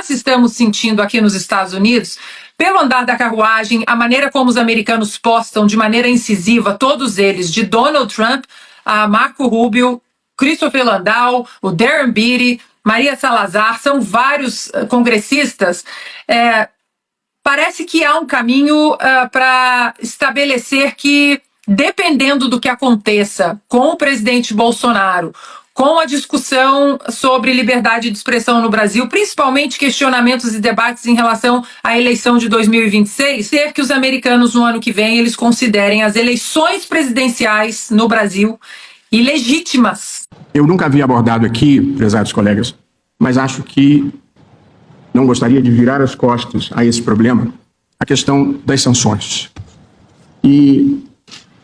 nós estamos sentindo aqui nos Estados Unidos, pelo andar da carruagem, a maneira como os americanos postam de maneira incisiva, todos eles, de Donald Trump a Marco Rubio, Christopher Landau, o Darren Beattie, Maria Salazar, são vários congressistas. Parece que há um caminho para estabelecer que, dependendo do que aconteça com o presidente Bolsonaro, com a discussão sobre liberdade de expressão no Brasil, principalmente questionamentos e debates em relação à eleição de 2026, ser que os americanos no ano que vem eles considerem as eleições presidenciais no Brasil ilegítimas. Eu nunca havia abordado aqui, prezados colegas, mas acho que não gostaria de virar as costas a esse problema, a questão das sanções. E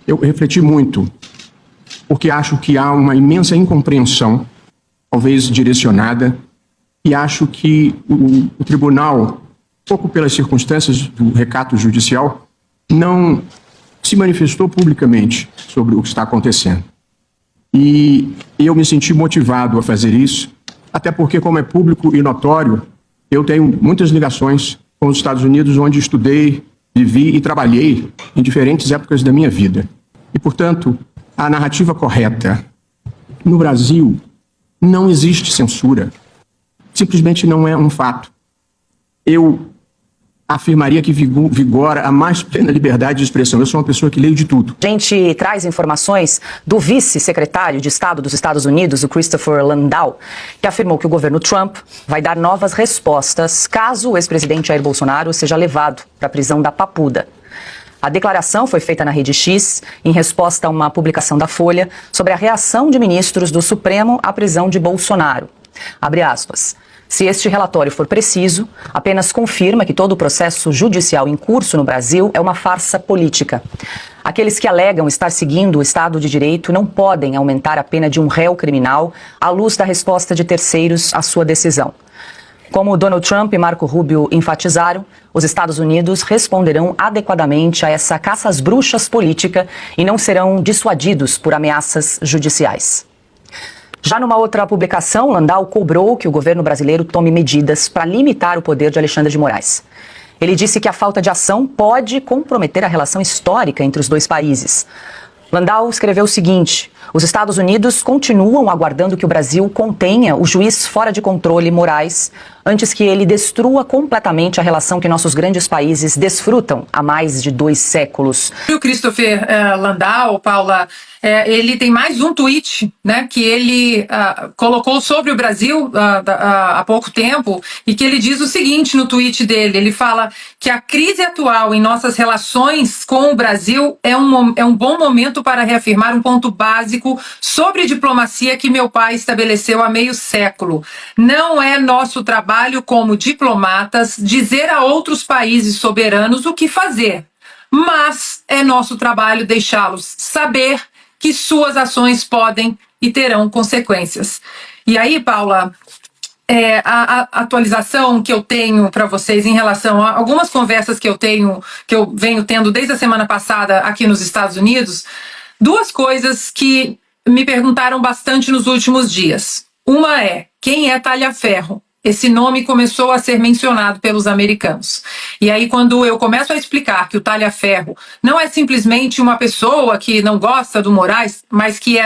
eu refleti muito, porque acho que há uma imensa incompreensão, talvez direcionada, e acho que o tribunal, pouco pelas circunstâncias do recato judicial, não se manifestou publicamente sobre o que está acontecendo. E eu me senti motivado a fazer isso, até porque, como é público e notório, eu tenho muitas ligações com os Estados Unidos, onde estudei, vivi e trabalhei em diferentes épocas da minha vida. E, portanto, a narrativa correta. No Brasil, não existe censura. Simplesmente não é um fato. Eu afirmaria que vigora a mais plena liberdade de expressão. Eu sou uma pessoa que leio de tudo. A gente traz informações do vice-secretário de Estado dos Estados Unidos, o Christopher Landau, que afirmou que o governo Trump vai dar novas respostas caso o ex-presidente Jair Bolsonaro seja levado para a prisão da Papuda. A declaração foi feita na Rede X em resposta a uma publicação da Folha sobre a reação de ministros do Supremo à prisão de Bolsonaro. Abre aspas. Se este relatório for preciso, apenas confirma que todo o processo judicial em curso no Brasil é uma farsa política. Aqueles que alegam estar seguindo o Estado de Direito não podem aumentar a pena de um réu criminal à luz da resposta de terceiros à sua decisão. Como Donald Trump e Marco Rubio enfatizaram, os Estados Unidos responderão adequadamente a essa caça às bruxas política e não serão dissuadidos por ameaças judiciais. Já numa outra publicação, Landau cobrou que o governo brasileiro tome medidas para limitar o poder de Alexandre de Moraes. Ele disse que a falta de ação pode comprometer a relação histórica entre os dois países. Landau escreveu o seguinte: os Estados Unidos continuam aguardando que o Brasil contenha o juiz fora de controle Moraes antes que ele destrua completamente a relação que nossos grandes países desfrutam há mais de 2 séculos. O Christopher Landau, Paula, ele tem mais um tweet, né, que ele colocou sobre o Brasil há pouco tempo, e que ele diz o seguinte no tweet dele. Ele fala que a crise atual em nossas relações com o Brasil é um bom momento para reafirmar um ponto básico sobre diplomacia que meu pai estabeleceu há meio século. Não é nosso trabalho como diplomatas dizer a outros países soberanos o que fazer, mas é nosso trabalho deixá-los saber que suas ações podem e terão consequências. E aí, Paula, a atualização que eu tenho para vocês em relação a algumas conversas que eu venho tendo desde a semana passada aqui nos Estados Unidos, 2 coisas que me perguntaram bastante nos últimos dias. Uma é: quem é Talhaferro? Esse nome começou a ser mencionado pelos americanos. E aí, quando eu começo a explicar que o Talhaferro não é simplesmente uma pessoa que não gosta do Moraes, mas que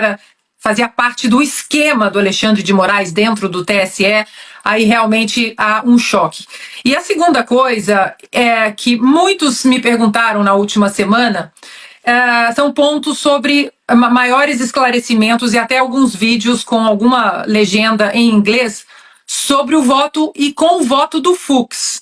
fazia parte do esquema do Alexandre de Moraes dentro do TSE, aí realmente há um choque. E a segunda coisa é que muitos me perguntaram na última semana, são pontos sobre maiores esclarecimentos e até alguns vídeos com alguma legenda em inglês sobre o voto e com o voto do Fux.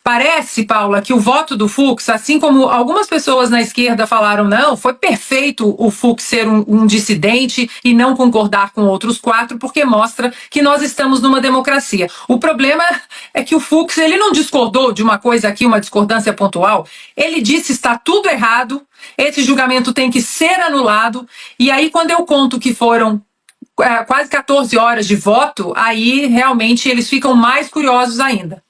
Parece, Paula, que o voto do Fux, assim como algumas pessoas na esquerda falaram, não, foi perfeito o Fux ser um dissidente e não concordar com outros 4, porque mostra que nós estamos numa democracia. O problema é que o Fux, ele não discordou de uma coisa aqui, uma discordância pontual. Ele disse está tudo errado, esse julgamento tem que ser anulado, e aí quando eu conto que foram quase 14 horas de voto, aí realmente eles ficam mais curiosos ainda.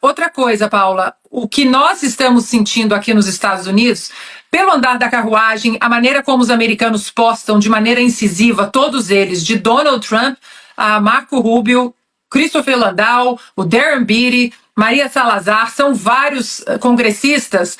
Outra coisa, Paula, o que nós estamos sentindo aqui nos Estados Unidos, pelo andar da carruagem, a maneira como os americanos postam de maneira incisiva, todos eles, de Donald Trump a Marco Rubio, Christopher Landau, o Darren Beattie, Maria Salazar, são vários congressistas.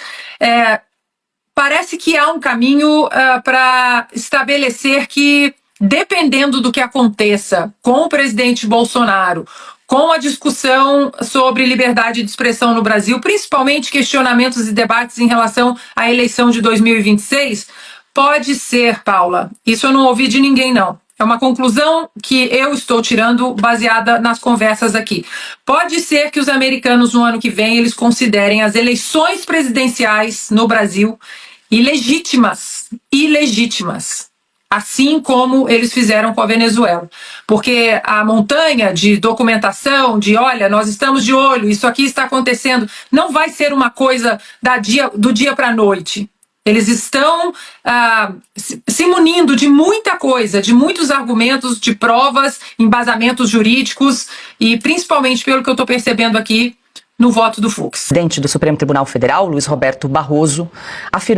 Parece que há um caminho para estabelecer que, dependendo do que aconteça com o presidente Bolsonaro, com a discussão sobre liberdade de expressão no Brasil, principalmente questionamentos e debates em relação à eleição de 2026, pode ser, Paula, isso eu não ouvi de ninguém não, é uma conclusão que eu estou tirando baseada nas conversas aqui. Pode ser que os americanos no ano que vem eles considerem as eleições presidenciais no Brasil ilegítimas, assim como eles fizeram com a Venezuela. Porque a montanha de documentação, de olha, nós estamos de olho, isso aqui está acontecendo, não vai ser uma coisa do dia para a noite. Eles estão se munindo de muita coisa, de muitos argumentos, de provas, embasamentos jurídicos e principalmente, pelo que eu estou percebendo aqui, no voto do Fux. O presidente do Supremo Tribunal Federal, Luiz Roberto Barroso, afirmou